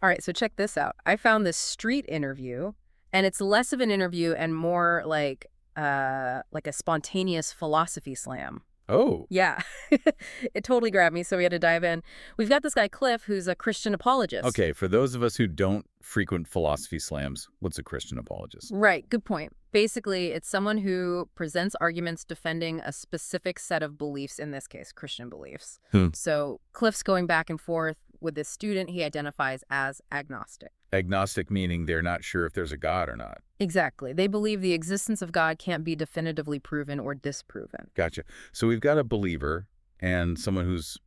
All right, so check this out. I found this street interview, and it's less of an interview and more like a spontaneous philosophy slam. Oh, Yeah. It totally grabbed me, so we had to dive in. We've got this guy Cliff who's a Christian apologist. okay. For those of us who don't frequent philosophy slams, what's a Christian apologist? Right, good point. Basically, it's someone who presents arguments defending a specific set of beliefs, in this case, Christian beliefs. Hmm. So Cliff's going back and forth with this student he identifies as agnostic. Agnostic meaning they're not sure if there's a God or not. Exactly. They believe the existence of God can't be definitively proven or disproven. Gotcha. So we've got a believer and someone who's,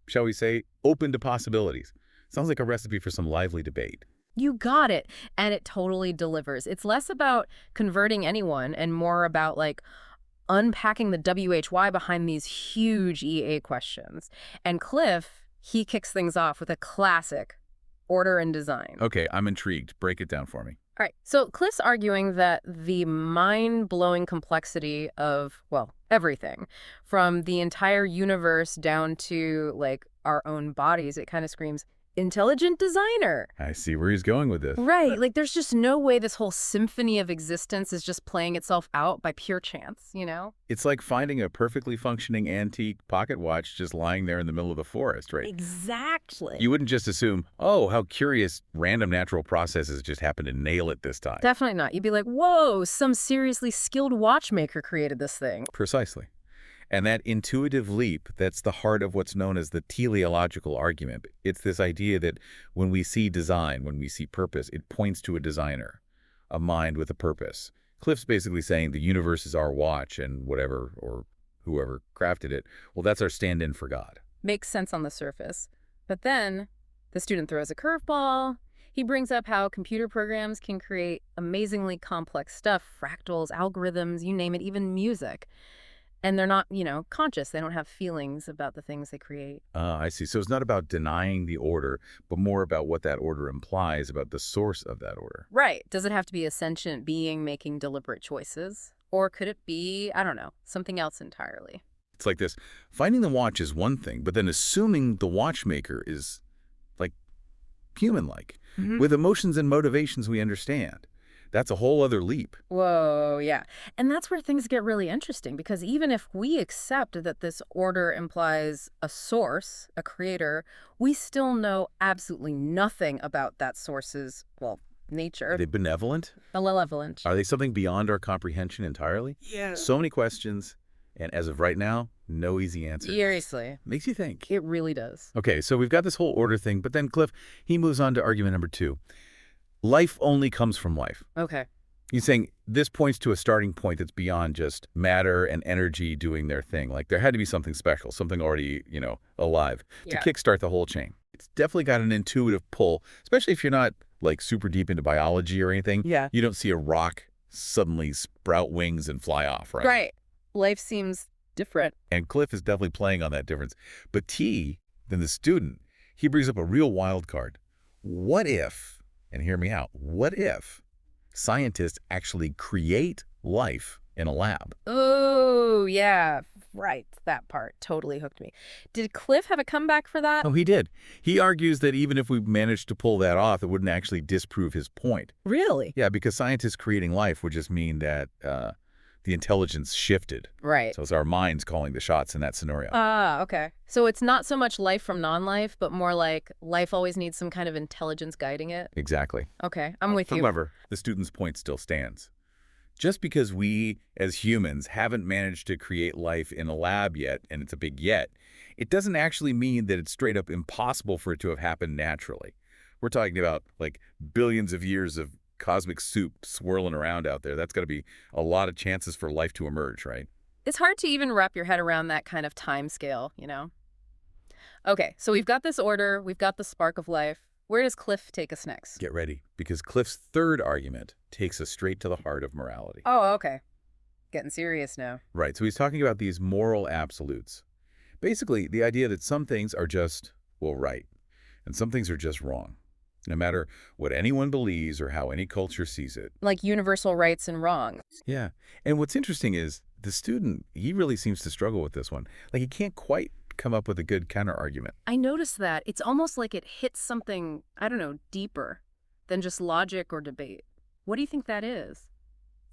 shall we say, open to possibilities. Sounds like a recipe for some lively debate. You got it. And it totally delivers. It's less about converting anyone and more about unpacking the WHY behind these huge EA questions. And Cliff, he kicks things off with a classic order and design. Okay, I'm intrigued. Break it down for me. All right. So Cliff's arguing that the mind-blowing complexity of, well, everything, from the entire universe down to our own bodies, it kind of screams intelligent designer. I see where he's going with this. Right. There's just no way this whole symphony of existence is just playing itself out by pure chance, you know? It's like finding a perfectly functioning antique pocket watch just lying there in the middle of the forest, right? Exactly. You wouldn't just assume, oh, how curious random natural processes just happened to nail it this time. Definitely not. You'd be like, whoa, some seriously skilled watchmaker created this thing. Precisely. And that intuitive leap, that's the heart of what's known as the teleological argument. It's this idea that when we see design, when we see purpose, it points to a designer, a mind with a purpose. Cliff's basically saying the universe is our watch and whatever or whoever crafted it, well, that's our stand-in for God. Makes sense on the surface. But then the student throws a curveball. He brings up how computer programs can create amazingly complex stuff, fractals, algorithms, you name it, even music. And they're not, conscious. They don't have feelings about the things they create. I see. So it's not about denying the order, but more about what that order implies about the source of that order. Right. Does it have to be a sentient being making deliberate choices? Or could it be, I don't know, something else entirely? It's like this. Finding the watch is one thing, but then assuming the watchmaker is, like, human-like, with emotions and motivations we understand. That's a whole other leap. Whoa, yeah. And that's where things get really interesting, because even if we accept that this order implies a source, a creator, we still know absolutely nothing about that source's, well, nature. Are they benevolent? Malevolent. Are they something beyond our comprehension entirely? Yeah. So many questions, and as of right now, no easy answers. Seriously. Makes you think. It really does. Okay, so we've got this whole order thing, but then Cliff, he moves on to argument number 2. Life only comes from life. Okay. He's saying this points to a starting point that's beyond just matter and energy doing their thing. Like there had to be something special, something already, alive to Yeah. kickstart the whole chain. It's definitely got an intuitive pull, especially if you're not like super deep into biology or anything. Yeah. You don't see a rock suddenly sprout wings and fly off, right? Right. Life seems different. And Cliff is definitely playing on that difference. But T, then the student, he brings up a real wild card. What if, and hear me out, what if scientists actually create life in a lab? Oh, yeah. Right. That part totally hooked me. Did Cliff have a comeback for that? Oh, he did. He argues that even if we managed to pull that off, it wouldn't actually disprove his point. Really? Yeah, because scientists creating life would just mean that the intelligence shifted. Right. So it's our minds calling the shots in that scenario. Ah, okay. So it's not so much life from non-life, but more like life always needs some kind of intelligence guiding it? Exactly. Okay, I'm with you. However, the student's point still stands. Just because we, as humans, haven't managed to create life in a lab yet, and it's a big yet, it doesn't actually mean that it's straight up impossible for it to have happened naturally. We're talking about, like, billions of years of cosmic soup swirling around out there. That's got to be a lot of chances for life to emerge, right? It's hard to even wrap your head around that kind of time scale, you know? Okay, so we've got this order, we've got the spark of life. Where does Cliff take us next? Get ready, because Cliff's third argument takes us straight to the heart of morality. Oh, okay. Getting serious now. Right, so he's talking about these moral absolutes. Basically, the idea that some things are just, well, right, and some things are just wrong, no matter what anyone believes or how any culture sees it. Like universal rights and wrongs. Yeah, and what's interesting is the student, he really seems to struggle with this one. Like, he can't quite come up with a good counter-argument. I noticed that. It's almost like it hits something, I don't know, deeper than just logic or debate. What do you think that is?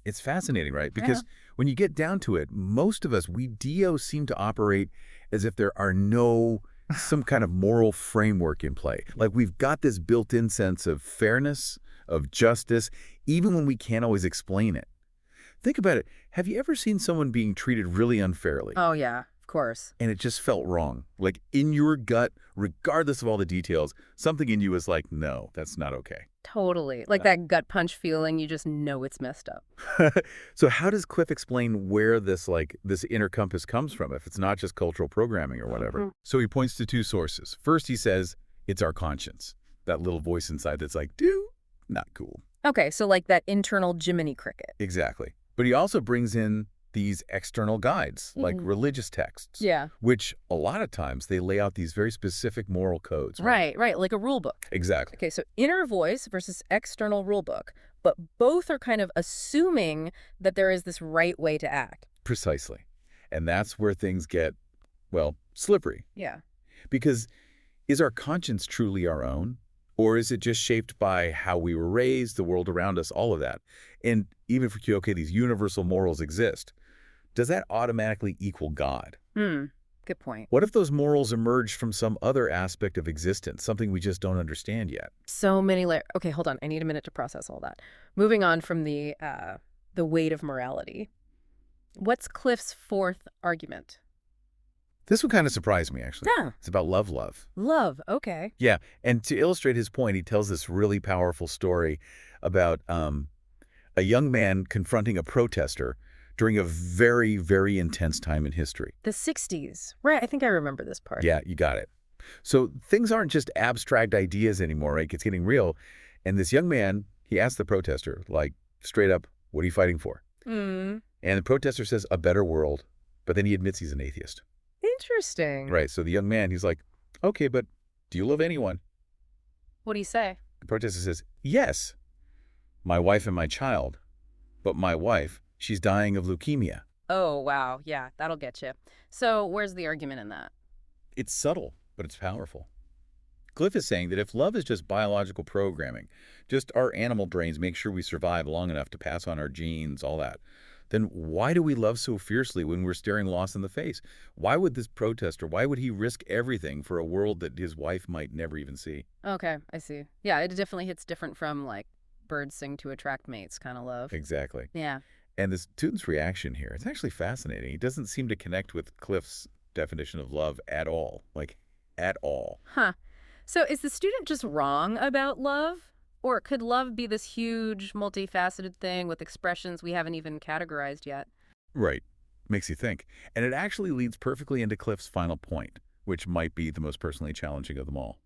It's fascinating, right? Yeah. Because when you get down to it, most of us, we DOs seem to operate as if there are no some kind of moral framework in play. Like we've got this built-in sense of fairness, of justice, even when we can't always explain it. Think about it. Have you ever seen someone being treated really unfairly? Oh, yeah, of course. And it just felt wrong. Like in your gut, regardless of all the details, something in you was like, no, that's not okay. Totally. Like that gut punch feeling, you just know it's messed up. So how does Cliff explain where this inner compass comes from if it's not just cultural programming or whatever? So he points to two sources. First, he says it's our conscience, that little voice inside that's like, dude, not cool. Okay, so like that internal Jiminy Cricket. Exactly. But he also brings in these external guides, like religious texts, Yeah. which a lot of times they lay out these very specific moral codes. Right, like a rule book. Exactly. Okay, so inner voice versus external rule book, but both are kind of assuming that there is this right way to act. Precisely. And that's where things get, well, slippery. Yeah. Because is our conscience truly our own? Or is it just shaped by how we were raised, the world around us, all of that? And even for QOK, these universal morals exist. Does that automatically equal God? Good point. What if those morals emerged from some other aspect of existence, something we just don't understand yet? So many layers. Okay, hold on. I need a minute to process all that. Moving on from the weight of morality. What's Cliff's fourth argument? This one kind of surprised me, actually. Yeah. It's about love. Love. Okay. Yeah, and to illustrate his point, he tells this really powerful story about a young man confronting a protester during a very, very intense time in history. The 60s. Right, I think I remember this part. Yeah, you got it. So things aren't just abstract ideas anymore, right? It's getting real. And this young man, he asked the protester, like, straight up, what are you fighting for? And the protester says, a better world. But then he admits he's an atheist. Interesting. Right, so the young man, he's like, okay, but do you love anyone? What do you say? The protester says, yes, my wife and my child. But my wife, she's dying of leukemia. Oh, wow. Yeah, that'll get you. So where's the argument in that? It's subtle, but it's powerful. Cliff is saying that if love is just biological programming, just our animal brains make sure we survive long enough to pass on our genes, all that, then why do we love so fiercely when we're staring loss in the face? Why would this protester, why would he risk everything for a world that his wife might never even see? Okay, I see. Yeah, it definitely hits different from, like, birds sing to attract mates kind of love. Exactly. Yeah. And this student's reaction here, it's actually fascinating. He doesn't seem to connect with Cliff's definition of love at all. Like, at all. Huh. So is the student just wrong about love? Or could love be this huge, multifaceted thing with expressions we haven't even categorized yet? Right. Makes you think. And it actually leads perfectly into Cliff's final point, which might be the most personally challenging of them all.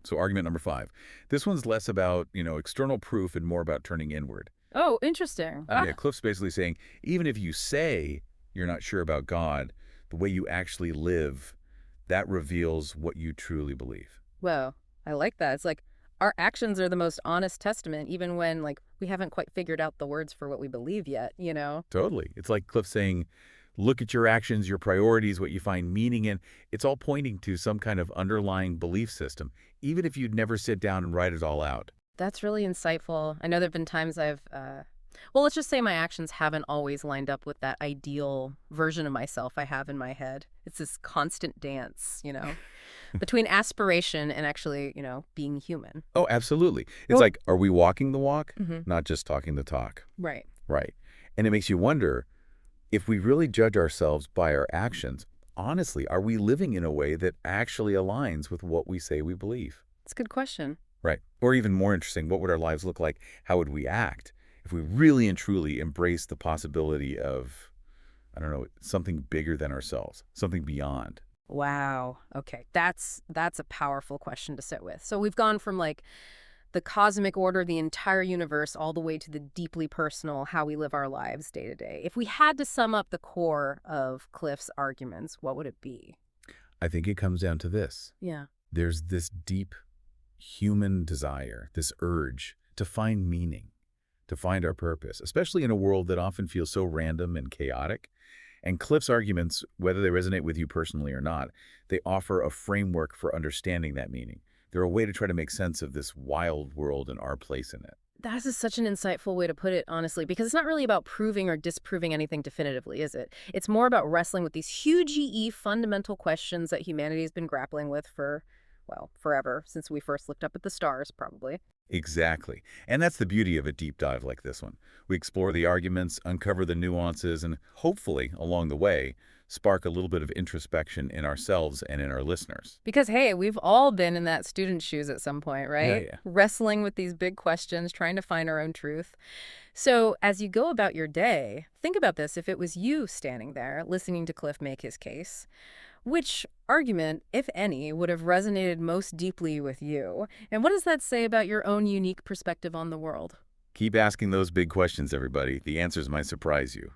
So argument number 5. This one's less about, external proof and more about turning inward. Oh, interesting. Yeah, Cliff's basically saying, even if you say you're not sure about God, the way you actually live, that reveals what you truly believe. Whoa, I like that. It's like our actions are the most honest testament, even when, like, we haven't quite figured out the words for what we believe yet, Totally. It's like Cliff saying, look at your actions, your priorities, what you find meaning in. It's all pointing to some kind of underlying belief system, even if you'd never sit down and write it all out. That's really insightful. I know there have been times well, let's just say my actions haven't always lined up with that ideal version of myself I have in my head. It's this constant dance, between aspiration and actually, being human. Oh, absolutely. It's Well- like, are we walking the walk, Mhm. not just talking the talk? Right. Right. And it makes you wonder, if we really judge ourselves by our actions, honestly, are we living in a way that actually aligns with what we say we believe? It's a good question. Right. Or even more interesting, what would our lives look like? How would we act if we really and truly embrace the possibility of, something bigger than ourselves, something beyond? Wow. Okay. That's a powerful question to sit with. So we've gone from, like, the cosmic order, the entire universe, all the way to the deeply personal, how we live our lives day to day. If we had to sum up the core of Cliff's arguments, what would it be? I think it comes down to this. Yeah. There's this deep human desire, this urge to find meaning, to find our purpose, especially in a world that often feels so random and chaotic. And Cliff's arguments, whether they resonate with you personally or not, they offer a framework for understanding that meaning. They're a way to try to make sense of this wild world and our place in it. That is such an insightful way to put it, honestly, because it's not really about proving or disproving anything definitively, is it? It's more about wrestling with these huge fundamental questions that humanity has been grappling with for, well, forever, since we first looked up at the stars, probably. Exactly. And that's the beauty of a deep dive like this one. We explore the arguments, uncover the nuances, and hopefully, along the way, spark a little bit of introspection in ourselves and in our listeners. Because, hey, we've all been in that student's shoes at some point, Yeah, right? yeah. Wrestling with these big questions, trying to find our own truth. So, as you go about your day, think about this. If it was you standing there listening to Cliff make his case, which argument, if any, would have resonated most deeply with you? And what does that say about your own unique perspective on the world? Keep asking those big questions, everybody. The answers might surprise you.